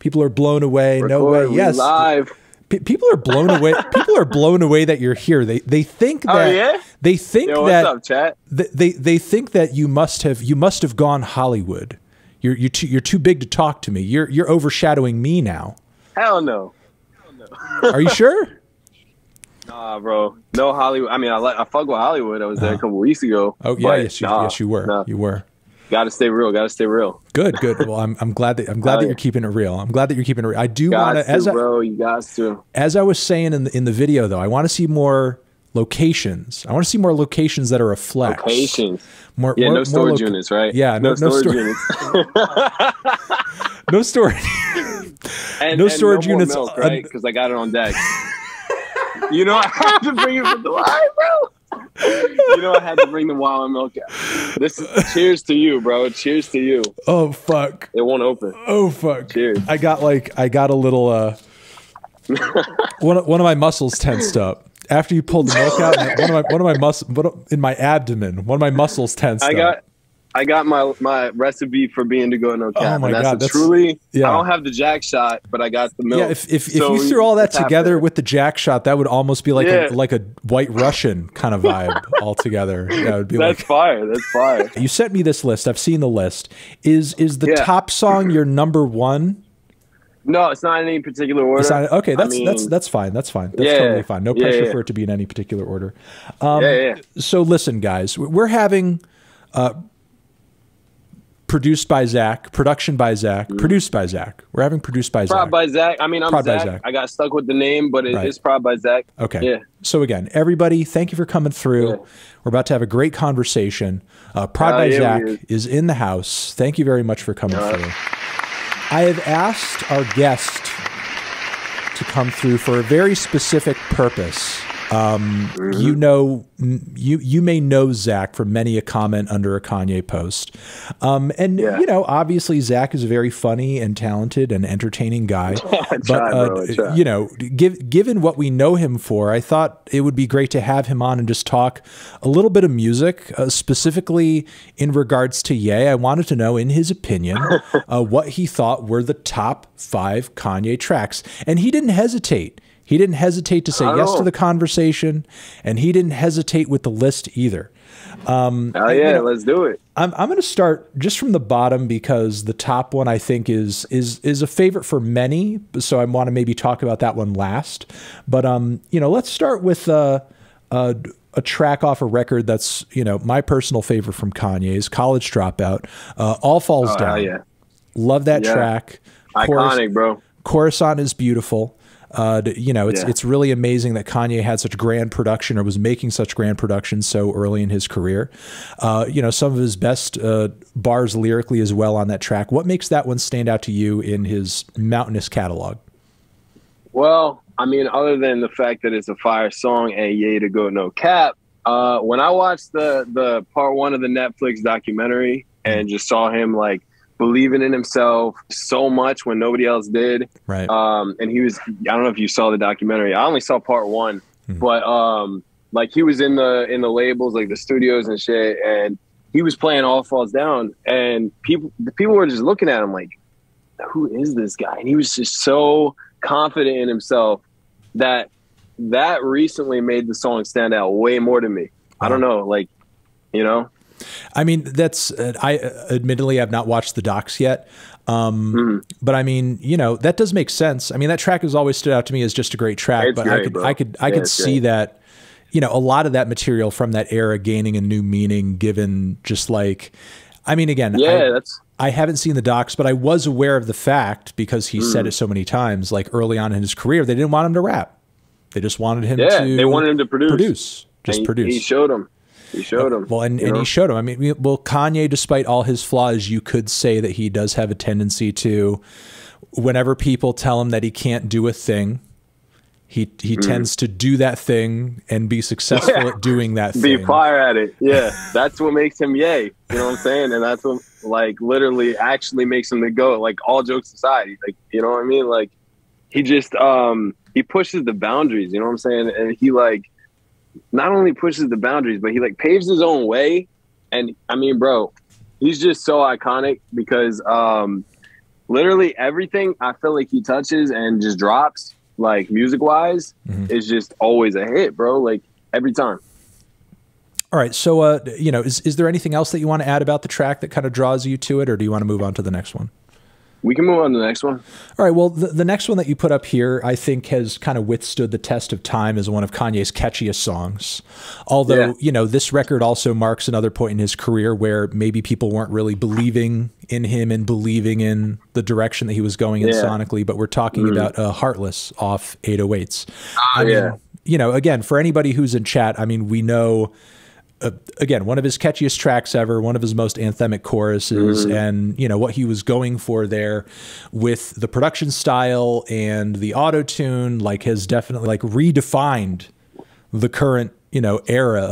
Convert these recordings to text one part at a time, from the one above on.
People are blown away. Record, no way. Yes. Live. People are blown away. People are blown away that you're here. They think that. Oh, yeah? They think Yo, that. what's up, chat? They think that you must have gone Hollywood. You're too big to talk to me. You're overshadowing me now. Hell no. Are you sure? Nah, bro. No Hollywood. I mean, I fuck with Hollywood. I was there a couple weeks ago. Oh yeah, yes you were. Nah. You were. Gotta stay real. Gotta stay real. Good. Well, I'm glad that you're keeping it real. I'm glad that you're keeping it real. I do want to, bro. You got to. As I was saying in the video, though, I want to see more locations. I want to see more locations that are a flex. Locations. No storage units, right? Yeah, no storage units. No storage. No storage units, milk, right? Because I got it on deck. You know, I had to bring it from the line, bro. You know, I had to bring the wild milk out. This is cheers to you, bro. Cheers to you. Oh fuck! It won't open. Oh fuck! Cheers. I got a little one of my muscles tensed up after you pulled the milk out. One of my muscles in my abdomen. One of my muscles tensed up. I got my recipe for being to go no cap. Oh my God, that's truly. Yeah. I don't have the jack shot, but I got the milk. Yeah, if you threw all that together with the jack shot, that would almost be like a White Russian kind of vibe altogether. Yeah, it would be that's fire. That's fire. You sent me this list. I've seen the list. Is the top song your number one? No, it's not in any particular order. Okay, that's fine. That's fine. That's totally fine. No pressure for it to be in any particular order. So listen, guys, we're having. Produced by ZAQQ, production by ZAQQ, produced by ZAQQ. We're having produced by ZAQQ. Prod by ZAQQ. I mean, I'm ZAQQ. I got stuck with the name, but it is Prod by ZAQQ. Okay. Yeah. So again, everybody, thank you for coming through. Yeah. We're about to have a great conversation. Prod by ZAQQ is in the house. Thank you very much for coming through. I have asked our guest to come through for a very specific purpose. You may know ZAQQ from many a comment under a Kanye post. You know, obviously ZAQQ is a very funny and talented and entertaining guy. You know, given what we know him for, I thought it would be great to have him on and just talk a little bit of music, specifically in regards to Ye. I wanted to know, in his opinion, what he thought were the top 5 Kanye tracks. And he didn't hesitate. He didn't hesitate to say yes to the conversation, and he didn't hesitate with the list either. Let's do it. I'm going to start just from the bottom because the top one I think is a favorite for many. So I want to maybe talk about that one last. But you know, let's start with a track off a record that's, you know, my personal favorite from Kanye's, College Dropout. All Falls Down. Yeah. Love that track. Iconic, bro. Coruscant is beautiful. You know, it's really amazing that Kanye had such grand production, or was making such grand production so early in his career. You know, some of his best bars lyrically as well on that track. What makes that one stand out to you in his mountainous catalog? Well, I mean, other than the fact that it's a fire song and Ye to go no cap, when I watched the part 1 of the Netflix documentary and just saw him like believing in himself so much when nobody else did. Right. And he was, I don't know if you saw the documentary. I only saw part 1, but like he was in the labels, like the studios and shit, and he was playing All Falls Down, and the people were just looking at him like, who is this guy? And he was just so confident in himself that recently made the song stand out way more to me. I don't know, like, you know? I mean, that's, I admittedly have not watched the docs yet. But I mean, you know, that does make sense. I mean, that track has always stood out to me as just a great track, but I could see that, you know, a lot of that material from that era gaining a new meaning given just like, I mean, again, I haven't seen the docs, but I was aware of the fact because he said it so many times, like early on in his career, they didn't want him to rap. They just wanted him they wanted him to produce. Produce. He showed him. He showed him. Well, and he showed him. I mean, well, Kanye, despite all his flaws, you could say that he does have a tendency to, whenever people tell him that he can't do a thing, he tends to do that thing and be successful at doing that thing. Be fire at it. Yeah. That's what makes him Ye. You know what I'm saying? And that's what, like, literally actually makes him the GOAT. Like, all jokes aside. Like, you know what I mean? Like, he just, he pushes the boundaries. You know what I'm saying? And he, like, not only pushes the boundaries, but he like paves his own way. And I mean, bro, he's just so iconic because literally everything I feel like he touches and just drops, like music wise, is just always a hit, bro. Like every time. All right. So, you know, is there anything else that you want to add about the track that kind of draws you to it, or do you want to move on to the next one? We can move on to the next one. All right. Well, the next one that you put up here, I think, has kind of withstood the test of time as one of Kanye's catchiest songs. Although, you know, this record also marks another point in his career where maybe people weren't really believing in him and believing in the direction that he was going in sonically. But we're talking about Heartless off 808s. I mean, you know, again, for anybody who's in chat, I mean, we know... again, one of his catchiest tracks ever, one of his most anthemic choruses, and you know what he was going for there with the production style and the auto-tune, like, has definitely like redefined the current, you know, era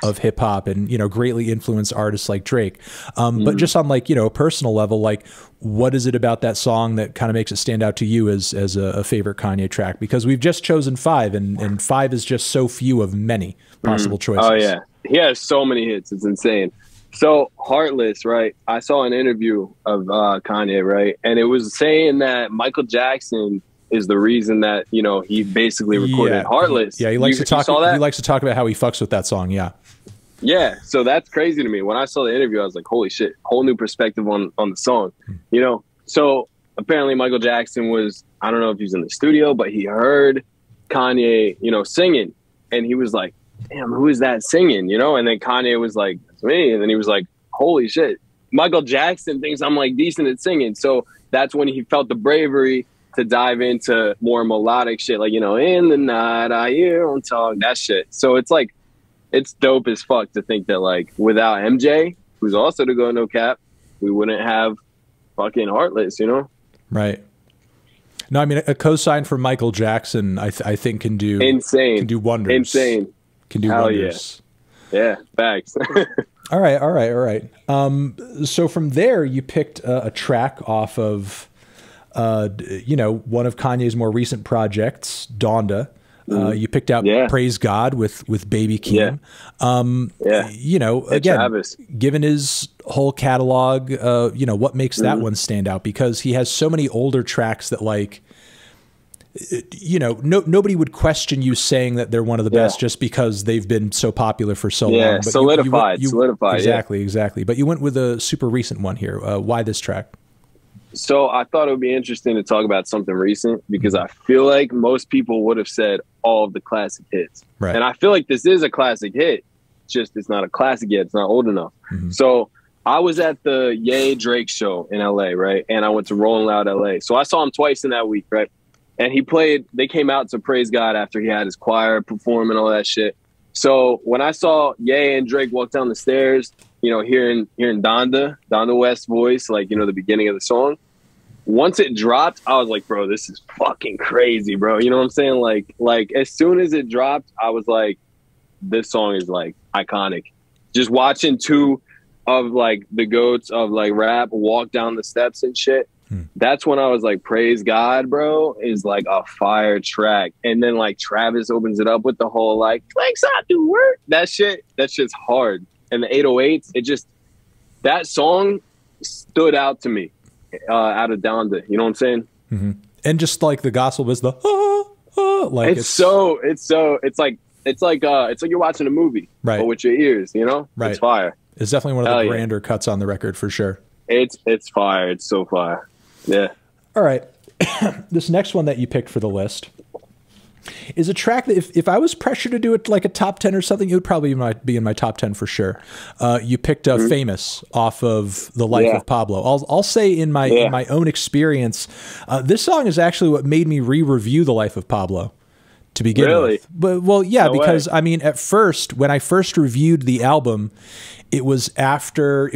of hip hop, and you know, greatly influenced artists like Drake. But just on like, you know, a personal level, like, what is it about that song that kind of makes it stand out to you as a favorite Kanye track? Because we've just chosen 5, and 5 is just so few of many possible choices. Oh yeah. He has so many hits. It's insane. So Heartless, right? I saw an interview of Kanye, right? And it was saying that Michael Jackson is the reason that, you know, he basically recorded Heartless. Yeah, he likes to talk. He likes to talk about how he fucks with that song. Yeah. Yeah. So that's crazy to me. When I saw the interview, I was like, holy shit, whole new perspective on the song, you know? So apparently Michael Jackson was, I don't know if he was in the studio, but he heard Kanye, you know, singing, and he was like, damn, who is that singing, you know? And then Kanye was like, it's me. And then he was like, holy shit, Michael Jackson thinks I'm like decent at singing. So that's when he felt the bravery to dive into more melodic shit, like, you know, in the night I hear on talk, that shit. So it's like, it's dope as fuck to think that, like, without MJ, who's also to go no cap, we wouldn't have fucking Heartless, you know? Right. No, I mean, a cosign for Michael Jackson, I think can do wonders. Insane. Can do wonders. Yeah, facts. All right. So from there, you picked a track off of, you know, one of Kanye's more recent projects, Donda. You picked out Praise God with Baby Keem. You know, again, Travis, given his whole catalog, you know, what makes that one stand out? Because he has so many older tracks that, like, you know, nobody would question you saying that they're one of the best just because they've been so popular for so long. But solidified. Exactly. But you went with a super recent one here. Why this track? So I thought it would be interesting to talk about something recent, because I feel like most people would have said all of the classic hits. Right. And I feel like this is a classic hit. Just it's not a classic yet. It's not old enough. So I was at the Ye Drake show in LA, right? And I went to Rolling Loud LA. So I saw him twice in that week, right? And they came out to Praise God after he had his choir perform and all that shit. So when I saw Ye and Drake walk down the stairs, you know, hearing Donda West's voice, like, you know, the beginning of the song, once it dropped, I was like, bro, this is fucking crazy, bro. You know what I'm saying? Like as soon as it dropped, I was like, this song is like iconic. Just watching two of like the goats of like rap walk down the steps and shit. That's when I was like, Praise God, bro, is like a fire track. And then like Travis opens it up with the whole like, flex out, do work. That shit's hard. And the 808s, that song stood out to me out of Donda. You know what I'm saying? And just like the gospel is the like it's like you're watching a movie, right? But with your ears, you know? Right. It's fire. It's definitely one of the grander cuts on the record for sure. It's fire. It's so fire. Yeah. All right. This next one that you picked for the list is a track that if I was pressured to do it like a top 10 or something, it would probably be in my top 10 for sure. You picked Famous off of The Life of Pablo. I'll say in my own experience, this song is actually what made me re-review The Life of Pablo to begin with. But because I mean, at first, when I first reviewed the album, it was after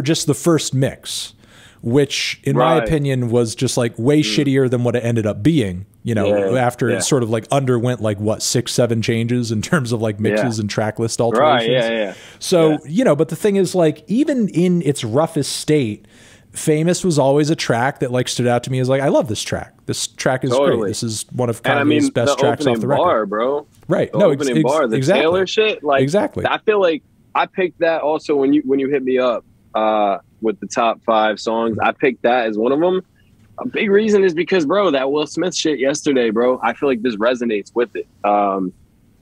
just the first mix, which in my opinion was just like way shittier than what it ended up being, you know, after it sort of like underwent like what 6-7 changes in terms of like mixes and track list alterations. So, you know, but the thing is, like, even in its roughest state, Famous was always a track that like stood out to me as like, I love this track. This track is great. This is one of Kanye's best tracks off the record. Bar, bro. Right. The opening bar, the Taylor shit. Like, exactly. I feel like I picked that also when you hit me up with the top 5 songs. I picked that as one of them. A big reason is because, bro, that Will Smith shit yesterday, bro, I feel like this resonates with it.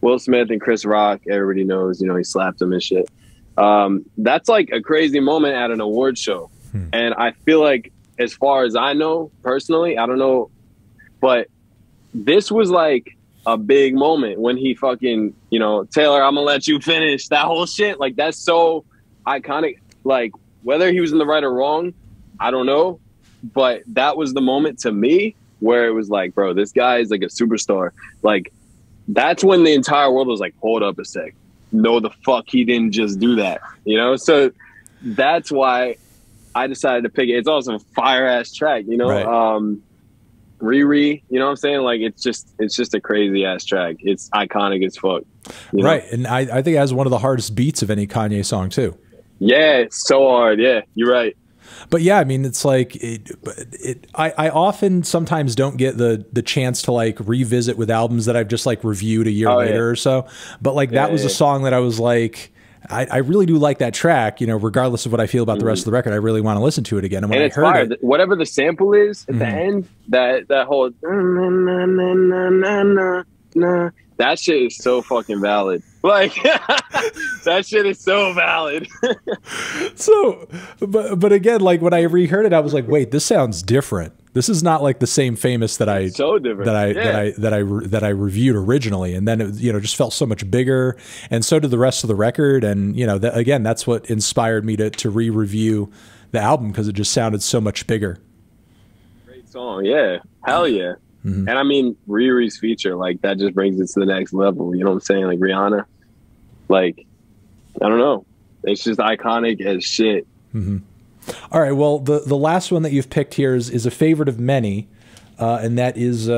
Will Smith and Chris Rock, everybody knows, you know, he slapped him and shit. That's like a crazy moment at an award show. And I feel like, as far as I know, personally, I don't know, but this was like a big moment when he fucking, you know, Taylor, I'm gonna let you finish, that whole shit. Like, that's so iconic. Like, whether he was in the right or wrong, I don't know. But that was the moment to me where it was like, bro, this guy is like a superstar. Like, that's when the entire world was like, hold up a sec. No, the fuck, he didn't just do that, you know? So that's why I decided to pick it. It's also a fire ass track, you know? Right. Riri, you know what I'm saying? Like, it's just a crazy ass track. It's iconic as fuck. Right. Know? And I think it has one of the hardest beats of any Kanye song too. Yeah, it's so hard. Yeah, you're right. But yeah, I mean, it's like I often sometimes don't get the chance to like revisit with albums that I've just like reviewed a year later or so. But like that was a song that I was like, I really do like that track, you know, regardless of what I feel about the rest of the record. I really want to listen to it again. And when I heard it, whatever the sample is at the end, that whole that shit is so fucking valid. Like, that shit is so valid. So, but again, like when I reheard it, I was like, wait, this sounds different. This is not like the same Famous that I so different. that I reviewed originally, and then it, you know, just felt so much bigger, and so did the rest of the record. And you know, again, that's what inspired me to re-review the album, because it just sounded so much bigger. Great song, yeah, hell yeah. And I mean, Riri's feature, like, that just brings it to the next level. You know what I'm saying? Like, Rihanna, like, I don't know. It's just iconic as shit. All right. Well, the last one that you've picked here is a favorite of many. And that is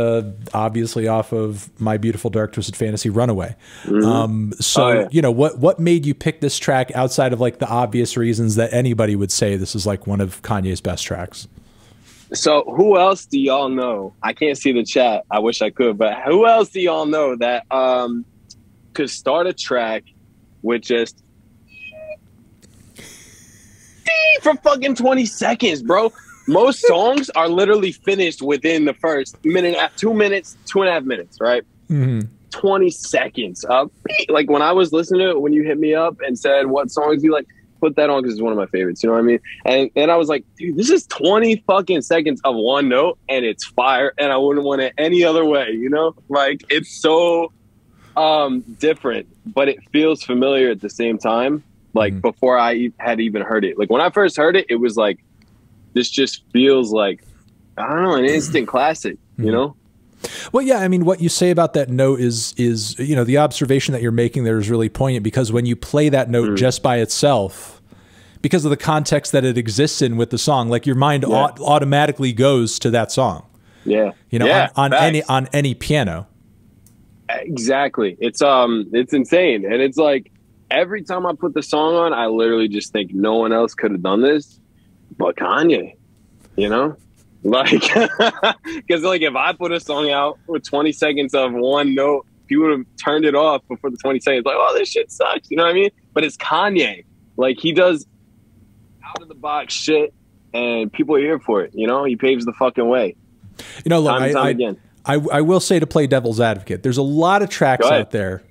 obviously off of My Beautiful Dark Twisted Fantasy, Runaway. So, you know, what made you pick this track outside of like the obvious reasons that anybody would say this is like one of Kanye's best tracks? So who else do y'all know? I can't see the chat. I wish I could, but who else do y'all know that could start a track with just for fucking 20 seconds, bro? Most songs are literally finished within the first minute, 2 minutes, 2.5 minutes, right? 20 seconds. Like when I was listening to it, when you hit me up and said, what songs do you like? Put that on because it's one of my favorites. You know what I mean? And then I was like, dude, this is 20 fucking seconds of one note and it's fire. And I wouldn't want it any other way, you know? Like, it's so different, but it feels familiar at the same time. Like before I had even heard it. Like when I first heard it, it was like, this just feels like, I don't know, an instant classic, you know? Well, yeah, I mean, what you say about that note is, you know, the observation that you're making there is really poignant, because when you play that note just by itself, because of the context that it exists in with the song, like your mind automatically goes to that song. Yeah. You know, on any piano. Exactly. It's insane. And it's like every time I put the song on, I literally just think no one else could have done this but Kanye, you know? Like, because like if I put a song out with 20 seconds of one note, he would have turned it off before the 20 seconds. Like, oh, this shit sucks. You know what I mean? But it's Kanye. Like, he does out of the box shit, and people are here for it. You know, he paves the fucking way. You know, look, I will say, to play devil's advocate, there's a lot of tracks out there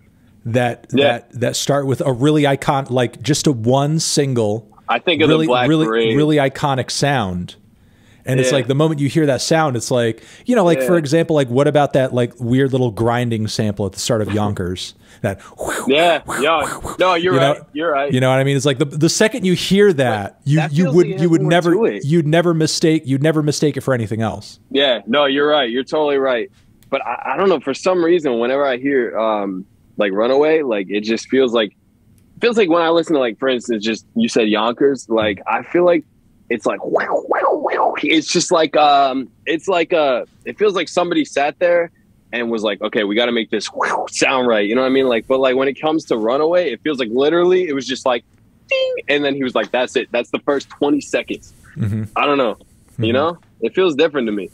that start with a really iconic, like just a one single. I think of the Black Parade. Really iconic sound. And it's like the moment you hear that sound, it's like, you know, like for example, like what about that like weird little grinding sample at the start of Yonkers? That no, you're right. You're right. You know what I mean? It's like the second you hear that, you would never mistake it for anything else. Yeah, no, you're right. You're totally right. But I don't know, for some reason, whenever I hear like Runaway, like it just feels like when I listen to, like, for instance, just you said Yonkers, like I feel like it's like, it's just like, it feels like somebody sat there and was like, okay, we got to make this sound right. You know what I mean? Like, but like when it comes to Runaway, it feels like literally it was just like, ding, and then he was like, that's it. That's the first 20 seconds. I don't know. You know, it feels different to me.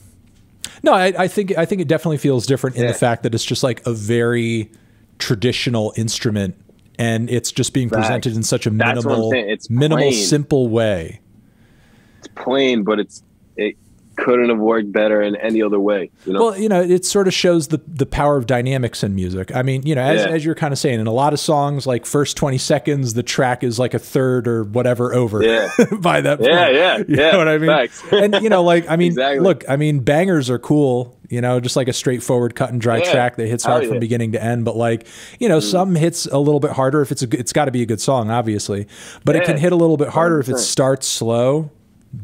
No, I think it definitely feels different in the fact that it's just like a very traditional instrument, and it's just being presented in such a minimal, simple way. It's plain, but couldn't have worked better in any other way, you know? Well, you know, it sort of shows the power of dynamics in music. I mean, you know, as you're kind of saying, in a lot of songs, like first 20 seconds, the track is like a third or whatever over by that point. You know what I mean? Facts. And, you know, like, I mean, look, I mean, bangers are cool, you know, just like a straightforward cut and dry track that hits hard from beginning to end. But like, you know, some hits a little bit harder if it's got to be a good song, obviously. But it can hit a little bit harder 100%. If it starts slow,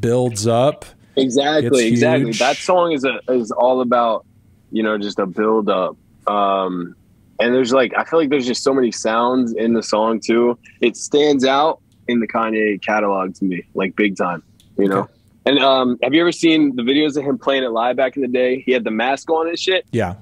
builds up. Exactly. That song is all about, you know, just a build up. And there's like, I feel like there's just so many sounds in the song too. It stands out in the Kanye catalog to me, like big time, you know? And have you ever seen the videos of him playing it live back in the day? He had the mask on and shit. Yeah.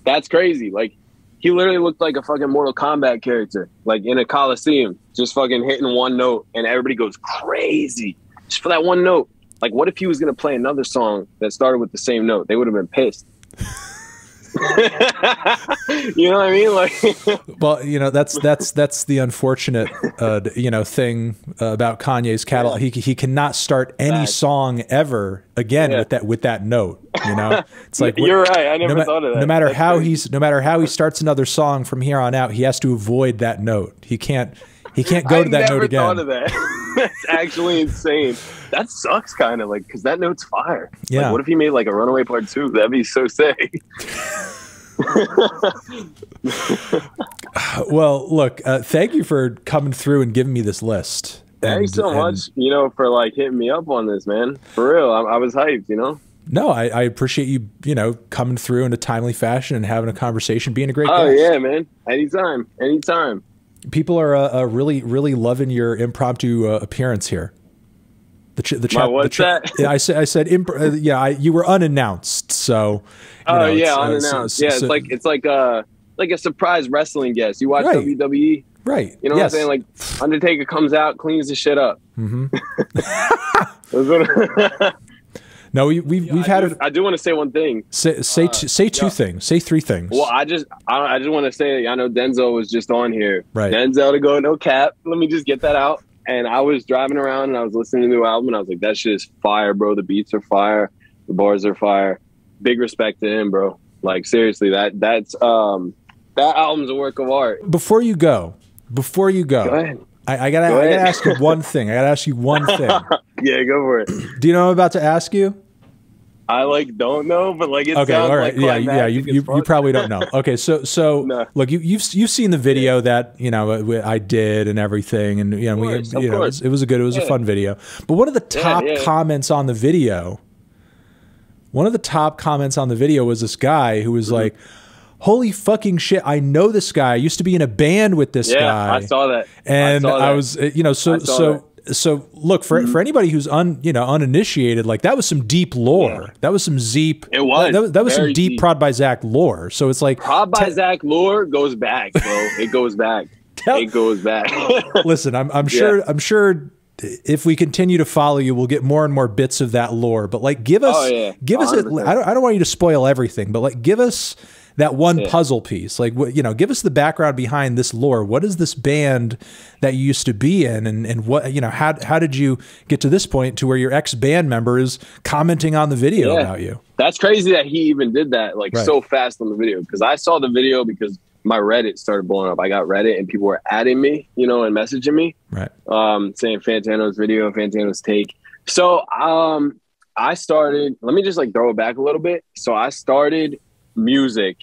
That's crazy. Like, he literally looked like a fucking Mortal Kombat character, like in a Coliseum, just fucking hitting one note and everybody goes crazy just for that one note. Like, what if he was going to play another song that started with the same note? They would have been pissed. You know what I mean? Like, well, you know, that's the unfortunate, you know, thing about Kanye's catalog. He cannot start any song ever again with that note. You know, it's like you're right. I never thought of that. No matter how he starts another song from here on out, he has to avoid that note. He can't go to that note again. I never thought of that. That's actually insane. That sucks, kind of, like, because that note's fire. Yeah. Like, what if he made like a Runaway Part 2? That'd be so sick. Well, look, thank you for coming through and giving me this list. Thanks so much, you know, for like hitting me up on this, man. For real, I was hyped, you know. No, I appreciate you, you know, coming through in a timely fashion and having a conversation, being a great guest. Oh yeah, man. Anytime. People are really loving your impromptu appearance here. I said, you were unannounced, so. Unannounced. It's like a surprise wrestling guest. You watch WWE, right? You know what I'm saying? Like, Undertaker comes out, cleans the shit up. No, we've had. I do want to say one thing. Say two things. Say three things. Well, I just want to say, I know Denzel was just on here. Right. Denzel to go, no cap. Let me just get that out. And I was driving around and I was listening to the new album and I was like, that shit is fire, bro. The beats are fire. The bars are fire. Big respect to him, bro. Like, seriously, that album's a work of art. Before you go, go ahead. I gotta ask you one thing. Yeah, go for it. Do you know what I'm about to ask you? I don't know, but it okay, sounds all right, like you probably don't know. Okay, so no. Look, you've seen the video that I did and everything, and it was a fun video. But one of the top comments on the video, was this guy who was like, holy fucking shit, I know this guy. I used to be in a band with this guy. I saw that. And I was, so look, for anybody who's uninitiated, like, that was some deep lore. Yeah. That was some deep. It was. That was some deep Prodbyzaqq lore. So it's like Prodbyzaqq lore goes back, bro. It goes back. It goes back. Listen, I'm sure if we continue to follow you, we'll get more and more bits of that lore. But like, give us. I don't want you to spoil everything, but like, give us that one puzzle piece. Like, give us the background behind this lore. What is this band that you used to be in, and what, how did you get to this point to where your ex-band member is commenting on the video about you? That's crazy that he even did that so fast on the video, because I saw the video because my Reddit started blowing up. I got Reddit and people were adding me, and messaging me, saying Fantano's video, Fantano's take. So I started, let me just throw it back a little bit. So I started music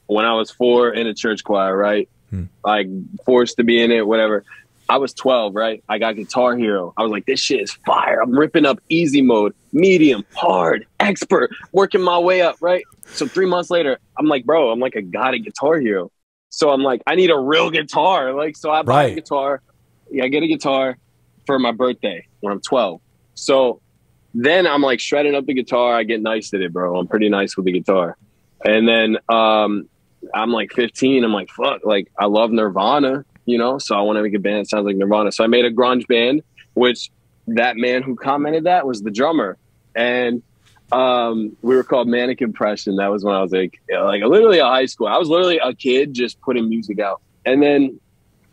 when I was 4 in a church choir, right? Like, forced to be in it, whatever. I was 12, right? I got Guitar Hero. I was like, this shit is fire. I'm ripping up easy mode, medium, hard, expert, working my way up, right? So 3 months later, I'm like, bro, I got a Guitar Hero. So I'm like, I need a real guitar. So I buy a guitar. I get a guitar for my birthday when I'm 12. So then I'm shredding up the guitar. I get nice at it, bro. I'm pretty nice with the guitar. And then I'm 15. I'm like, fuck, I love Nirvana, so I want to make a band that sounds like Nirvana. So I made a grunge band, which that man who commented that was the drummer. And we were called Manic Impression. That was when I was literally a high school. I was literally a kid just putting music out. And then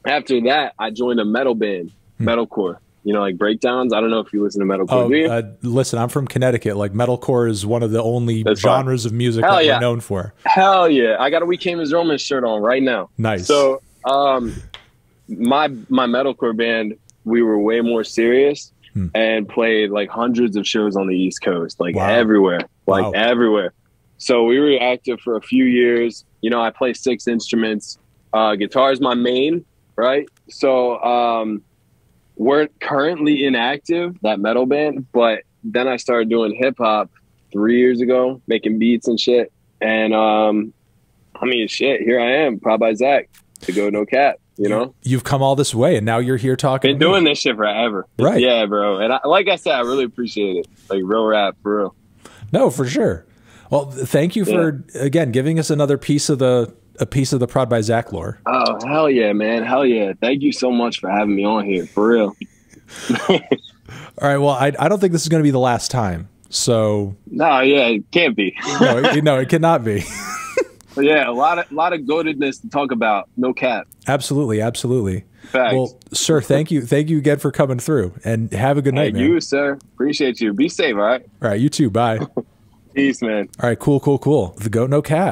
after that, I joined a metal band, metalcore. you know, like breakdowns. I don't know if you listen to metalcore. Do you? Listen, I'm from Connecticut. Like metalcore is one of the only genres of music that we're known for. Hell yeah. I got a We Came as Romans shirt on right now. Nice. So my metalcore band, we were way more serious and played like hundreds of shows on the East Coast, like everywhere, everywhere. So we were active for a few years. You know, I play 6 instruments. Guitar is my main, right? So we're currently inactive, that metal band, but then I started doing hip hop 3 years ago, making beats and shit. And I mean, shit, here I am, Prodbyzaqq, to go no cap. You know, you've come all this way, and now you're here talking. Been doing this shit forever, right? Yeah, bro. And like I said, I really appreciate it. Like real rap, for real. No, for sure. Well, thank you for again giving us another piece of the Prodbyzaqq lore. Oh hell yeah, man, hell yeah! Thank you so much for having me on here, for real. All right. Well, I don't think this is going to be the last time. So no, yeah, it can't be. No, it cannot be. Yeah, a lot of goatedness to talk about. No cap. Absolutely, absolutely. Facts. Well, sir, thank you again for coming through, and have a good night, man. You, sir. Appreciate you. Be safe. All right. All right. You too. Bye. Peace, man. All right. Cool. The goat, no cap.